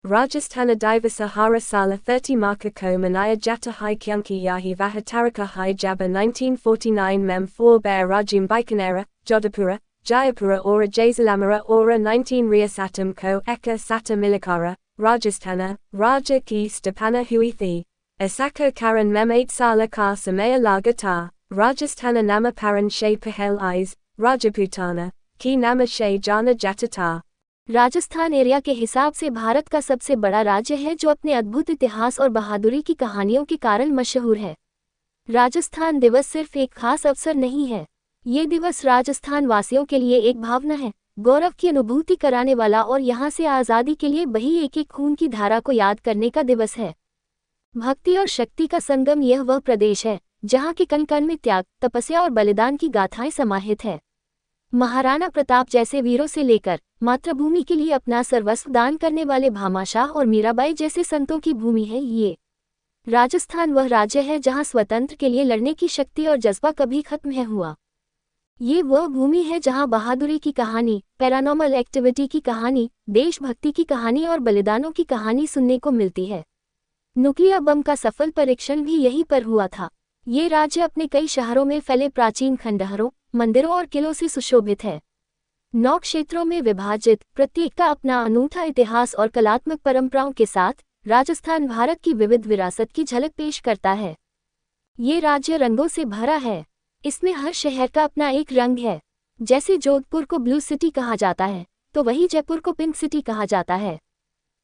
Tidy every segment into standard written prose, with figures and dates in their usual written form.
Rajasthana Divasa Harasala 30 Marka Ko Manaya Jata Hai Kyanki Yahi Vahataraka Hai Jabba 1949 Mem 4 Bear Rajim Bikanera, Jodhpura, Jayapura Aura Jaisalamara Aura 19 Riasatam Ko Eka Sata Milikara, Rajasthana, Raja Ki Stapana Hui Thi. Asako Karan Mem 8 Sala Ka Samaya Lagata, Rajasthana Nama Paran Shay Pahel Eyes, Rajaputana, Ki Nama Shay Jana Jatata. Rajasthan area के हिसाब से भारत का सबसे बड़ा राज्य है जो अपने अद्भुत इतिहास और बहादुरी की कहानियों के कारण मशहूर है। राजस्थान दिवस सिर्फ एक खास अवसर नहीं है, ये दिवस राजस्थान वासियों के लिए एक भावना है, गौरव की अनुभूति कराने वाला और यहाँ से आज़ादी के लिए बही एक एक खून की धारा को याद करने का दिवस है। भक्ति और शक्ति का संगम यह वह प्रदेश है जहाँ के कण कण में त्याग, तपस्या और बलिदान की गाथाएं समाहित है। महाराणा प्रताप जैसे वीरों से लेकर मातृभूमि के लिए अपना सर्वस्व दान करने वाले भामाशाह और मीराबाई जैसे संतों की भूमि है ये। राजस्थान वह राज्य है जहां स्वतंत्र के लिए लड़ने की शक्ति और जज्बा कभी खत्म है हुआ। ये वह भूमि है जहां बहादुरी की कहानी, पैरानॉर्मल एक्टिविटी की कहानी, देशभक्ति की कहानी और बलिदानों की कहानी सुनने को मिलती है। न्यूक्लियर बम का सफल परीक्षण भी यहीं पर हुआ था। ये राज्य अपने कई शहरों में फैले प्राचीन खंडहरों, मंदिरों और किलों से सुशोभित है। 9 क्षेत्रों में विभाजित, प्रत्येक का अपना अनूठा इतिहास और कलात्मक परंपराओं के साथ राजस्थान भारत की विविध विरासत की झलक पेश करता है। ये राज्य रंगों से भरा है, इसमें हर शहर का अपना एक रंग है। जैसे जोधपुर को ब्लू सिटी कहा जाता है तो वही जयपुर को पिंक सिटी कहा जाता है।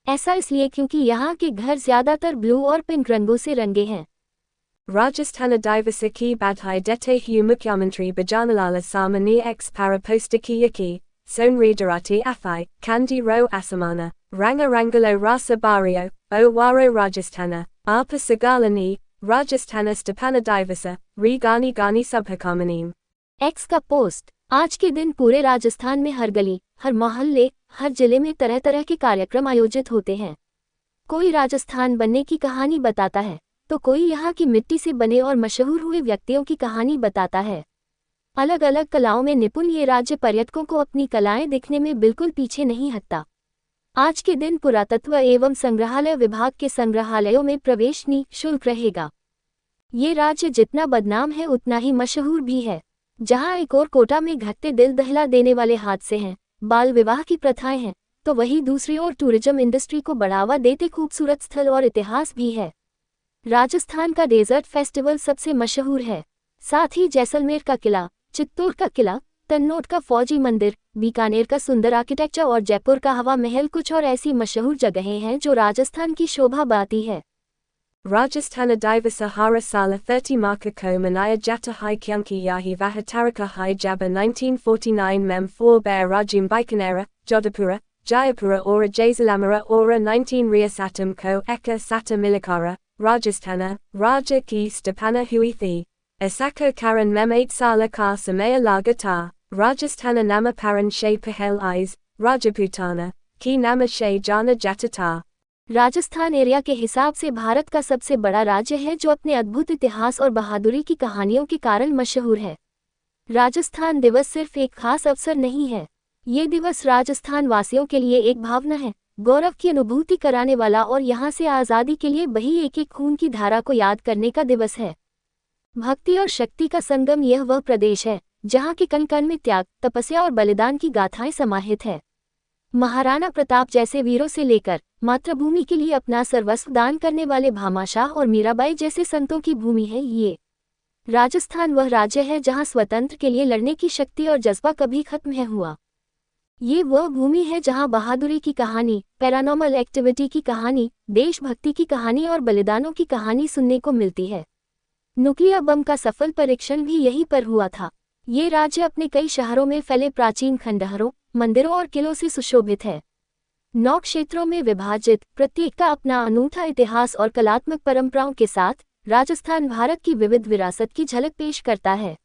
ऐसा इसलिए क्योंकि यहाँ के घर ज्यादातर ब्लू और पिंक रंगों से रंगे हैं। Rajasthana Divasa Ki Badhai Dete Hu Mukhyamantri Bajanalala Samani X Para Postaki Yaki, Sonri Darati Afai, Kandi Ro Asamana, Ranga Rangalo Rasa Barrio, O Waro Rajasthana, Arpa Sagalani, Rajasthana Stapana Divasa, Re Gani Gani Subhakamanim. X का post. आज के दिन पूरे राजस्थान में हर गली, हर मोहल्ले, हर जिले में तरह तरह के कार्यक्रम आयोजित होते हैं। कोई राजस्थान बनने की कहानी बताता है तो कोई यहाँ की मिट्टी से बने और मशहूर हुए व्यक्तियों की कहानी बताता है। अलग अलग कलाओं में निपुण ये राज्य पर्यटकों को अपनी कलाएं दिखने में बिल्कुल पीछे नहीं हटता। आज के दिन पुरातत्व एवं संग्रहालय विभाग के संग्रहालयों में प्रवेश निःशुल्क रहेगा। ये राज्य जितना बदनाम है उतना ही मशहूर भी है। जहाँ एक और कोटा में घटते दिल दहला देने वाले हादसे हैं, बाल विवाह की प्रथाएं हैं, तो वहीं दूसरी ओर टूरिज्म इंडस्ट्री को बढ़ावा देते खूबसूरत स्थल और इतिहास भी है। राजस्थान का डेजर्ट फेस्टिवल सबसे मशहूर है। साथ ही जैसलमेर का किला, चित्तौड़ का किला, तन्नौट का फौजी मंदिर, बीकानेर का सुंदर आर्किटेक्चर और जयपुर का हवा महल कुछ और ऐसी मशहूर जगहें हैं जो राजस्थान की शोभा बढ़ाती है। Rajasthana Divasa Harasala 30 Marka Ko Manaya Jata Hai Kyanki Yahi Vahataraka Hai Jabba 1949 Mem 4 Bear Rajim Bikanera, Jodhpura, Jayapura Aura Jaisalamara Aura 19 Riasatam Ko Eka Sata Milikara, Rajasthana, Raja Ki Stapana Hui Thi. Asako Karan Mem 8 Sala Ka Samaya Lagata, Rajasthana Nama Paran Shay Pahel Eyes, Rajaputana, Ki Nama Shay Jana Jatata. Rajasthan area के हिसाब से भारत का सबसे बड़ा राज्य है जो अपने अद्भुत इतिहास और बहादुरी की कहानियों के कारण मशहूर है। राजस्थान दिवस सिर्फ एक खास अवसर नहीं है, ये दिवस राजस्थान वासियों के लिए एक भावना है, गौरव की अनुभूति कराने वाला और यहाँ से आज़ादी के लिए बही एक एक खून की धारा को याद करने का दिवस है। भक्ति और शक्ति का संगम यह वह प्रदेश है जहाँ के कण कण में त्याग, तपस्या और बलिदान की गाथाएं समाहित है। महाराणा प्रताप जैसे वीरों से लेकर मातृभूमि के लिए अपना सर्वस्व दान करने वाले भामाशाह और मीराबाई जैसे संतों की भूमि है ये। राजस्थान वह राज्य है जहां स्वतंत्र के लिए लड़ने की शक्ति और जज्बा कभी खत्म है हुआ। ये वह भूमि है जहां बहादुरी की कहानी, पैरानॉर्मल एक्टिविटी की कहानी, देशभक्ति की कहानी और बलिदानों की कहानी सुनने को मिलती है। न्यूक्लियर बम का सफल परीक्षण भी यहीं पर हुआ था। ये राज्य अपने कई शहरों में फैले प्राचीन खंडहरों, मंदिरों और किलों से सुशोभित है। 9 क्षेत्रों में विभाजित, प्रत्येक का अपना अनूठा इतिहास और कलात्मक परंपराओं के साथ राजस्थान भारत की विविध विरासत की झलक पेश करता है।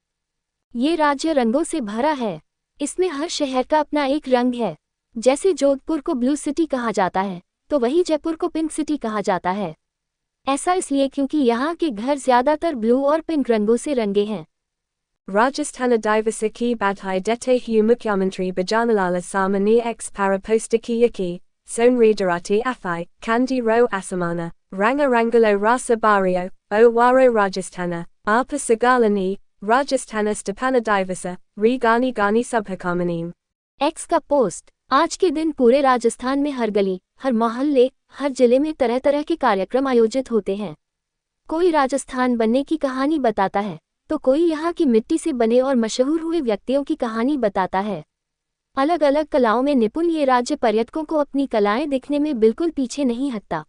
ये राज्य रंगों से भरा है, इसमें हर शहर का अपना एक रंग है। जैसे जोधपुर को ब्लू सिटी कहा जाता है तो वही जयपुर को पिंक सिटी कहा जाता है। ऐसा इसलिए क्योंकि यहाँ के घर ज्यादातर ब्लू और पिंक रंगों से रंगे हैं। Rajasthana Divasa Ki Badhai Dete Hu Mukhyamantri Bajanalala Samani X Para Postaki Yaki, Sonridarati Afai, Kandi Ro Asamana, Rangarangulo Rasa Barrio, Owaro Rajasthana, Arpa Sagalani, Rajasthana Stepana Divasa, Regani Gani Subhakamanim. X का post. आज के दिन पूरे राजस्थान में हर गली, हर मोहल्ले, हर जिले में तरह तरह के कार्यक्रम आयोजित होते हैं। कोई राजस्थान बनने की कहानी बताता है, तो कोई यहाँ की मिट्टी से बने और मशहूर हुए व्यक्तियों की कहानी बताता है। अलग अलग कलाओं में निपुण ये राज्य पर्यटकों को अपनी कलाएं दिखने में बिल्कुल पीछे नहीं हटता।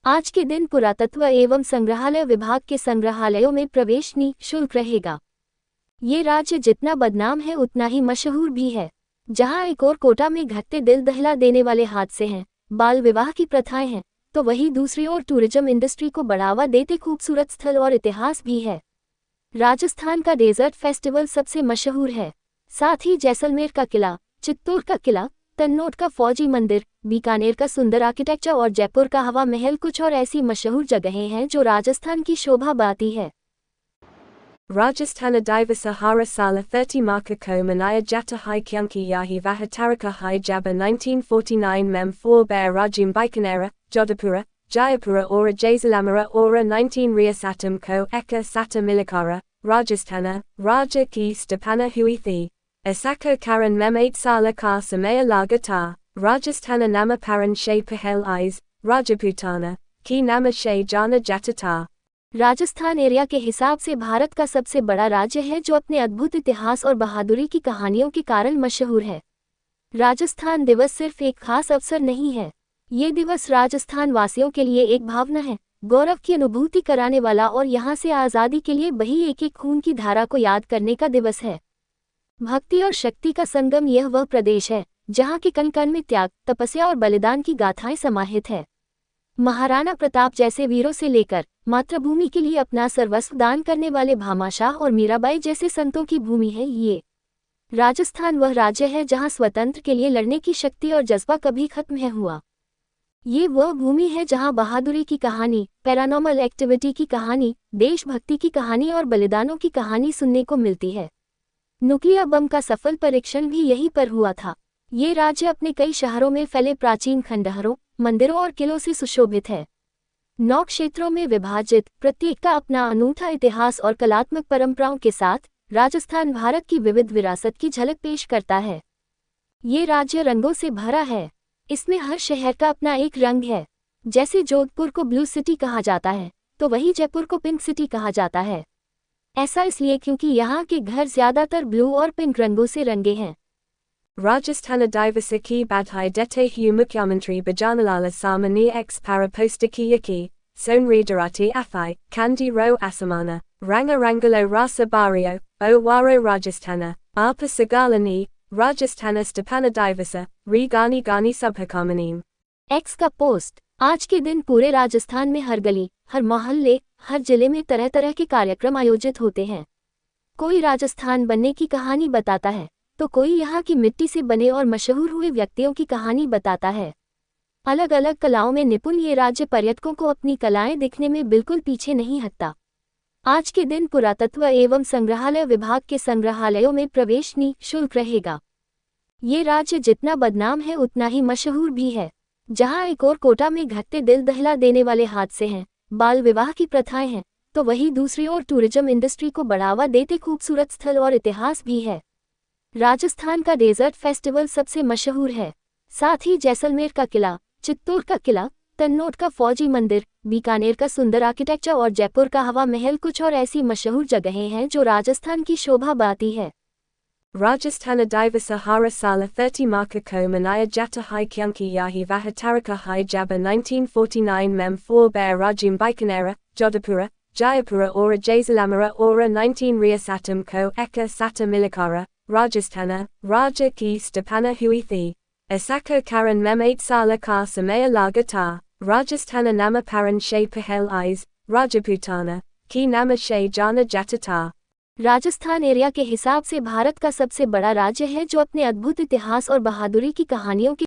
आज के दिन पुरातत्व एवं संग्रहालय विभाग के संग्रहालयों में प्रवेश निःशुल्क रहेगा। ये राज्य जितना बदनाम है उतना ही मशहूर भी है। जहाँ एक और कोटा में घटते दिल दहला देने वाले हादसे हैं, बाल विवाह की प्रथाएं हैं, तो वहीं दूसरी ओर टूरिज्म इंडस्ट्री को बढ़ावा देते खूबसूरत स्थल और इतिहास भी है। राजस्थान का डेजर्ट फेस्टिवल सबसे मशहूर है। साथ ही जैसलमेर का किला, चित्तौड़ का किला, तन्नौट का फौजी मंदिर, बीकानेर का सुंदर आर्किटेक्चर और जयपुर का हवा महल कुछ और ऐसी मशहूर जगहें हैं जो राजस्थान की शोभा बढ़ाती है। Rajasthana Divasa Hara Sala 30 Marka Ko Manaya Jata Hai Kyanki Yahi Vahatarika Hai Jaba 1949 Mem 4 Bear Rajim Bikanera, Jodhpura, Jayapura Ora Jaisalamara Ora 19 Ria Satam Ko Eka Sata Milikara, Rajasthana, Raja Ki Stepana Huithi. Asako Karan Mem 8 Sala Ka Samaya Lagata, Rajasthana Nama Paran Shay Pahel Eyes, Rajaputana, Ki Nama Shay Jana Jatata. Rajasthan area के हिसाब से भारत का सबसे बड़ा राज्य है जो अपने अद्भुत इतिहास और बहादुरी की कहानियों के कारण मशहूर है। राजस्थान दिवस सिर्फ एक खास अवसर नहीं है, ये दिवस राजस्थान वासियों के लिए एक भावना है, गौरव की अनुभूति कराने वाला और यहाँ से आज़ादी के लिए बही एक एक खून की धारा को याद करने का दिवस है। भक्ति और शक्ति का संगम यह वह प्रदेश है जहाँ के कण कण में त्याग, तपस्या और बलिदान की गाथाएं समाहित है। महाराणा प्रताप जैसे वीरों से लेकर मातृभूमि के लिए अपना सर्वस्व दान करने वाले भामाशाह और मीराबाई जैसे संतों की भूमि है ये। राजस्थान वह राज्य है जहां स्वतंत्र के लिए लड़ने की शक्ति और जज्बा कभी खत्म है हुआ। ये वह भूमि है जहां बहादुरी की कहानी, पैरानॉर्मल एक्टिविटी की कहानी, देशभक्ति की कहानी और बलिदानों की कहानी सुनने को मिलती है। न्यूक्लियर बम का सफल परीक्षण भी यहीं पर हुआ था। ये राज्य अपने कई शहरों में फैले प्राचीन खंडहरों, मंदिरों और किलों से सुशोभित है। 9 क्षेत्रों में विभाजित, प्रत्येक का अपना अनूठा इतिहास और कलात्मक परंपराओं के साथ राजस्थान भारत की विविध विरासत की झलक पेश करता है। ये राज्य रंगों से भरा है, इसमें हर शहर का अपना एक रंग है। जैसे जोधपुर को ब्लू सिटी कहा जाता है, तो वहीं जयपुर को पिंक सिटी कहा जाता है। ऐसा इसलिए क्योंकि यहाँ के घर ज्यादातर ब्लू और पिंक रंगों से रंगे हैं। Rajasthana Divasa Ki Badhai Dete Hu Mukhyamantri Bajanalala Samani X Parapostaki Yaki, Sonridarati Afai, Kandi Ro Asamana, Rangarangulo Rasa Barrio, Owaro Rajasthana, Arpa Sagalani, Rajasthana Stepana Divasa, Regani Gani Subhakamanim. X का post. आज के दिन पूरे राजस्थान में हर गली, हर मोहल्ले, हर जिले में तरह तरह के कार्यक्रम आयोजित होते हैं। कोई राजस्थान बनने की कहानी बताता है, तो कोई यहाँ की मिट्टी से बने और मशहूर हुए व्यक्तियों की कहानी बताता है। अलग अलग कलाओं में निपुण ये राज्य पर्यटकों को अपनी कलाएं दिखने में बिल्कुल पीछे नहीं हटता। आज के दिन पुरातत्व एवं संग्रहालय विभाग के संग्रहालयों में प्रवेश निःशुल्क रहेगा। ये राज्य जितना बदनाम है उतना ही मशहूर भी है। जहाँ एक और कोटा में घटते दिल दहला देने वाले हादसे हैं, बाल विवाह की प्रथाएं हैं, तो वहीं दूसरी ओर टूरिज्म इंडस्ट्री को बढ़ावा देते खूबसूरत स्थल और इतिहास भी है। राजस्थान का डेजर्ट फेस्टिवल सबसे मशहूर है। साथ ही जैसलमेर का किला, चित्तौड़ का किला, तन्नौट का फौजी मंदिर, बीकानेर का सुंदर आर्किटेक्चर और जयपुर का हवा महल कुछ और ऐसी मशहूर जगहें हैं जो राजस्थान की शोभा बढ़ाती है। Rajasthana Divasa Hara Sala 30 Marka Ko Manaya Jata Hai Kyanki Yahi Vahatarika Hai Jaba 1949 Mem 4 Bear Rajim Bikanera, Jodhpura, Jayapura Ora Jaisalamara Ora 19 Ria Satam Ko Eka Sata Milikara, Rajasthana, Raja Ki Stepana Huithi. Asako Karan Mem 8 Sala Ka Samaya Lagata, Rajasthana Nama Paran Shay Pahel Eyes, Rajaputana, Ki Nama Shay Jana Jatata. Rajasthan area के हिसाब से भारत का सबसे बड़ा राज्य है जो अपने अद्भुत इतिहास और बहादुरी की कहानियों के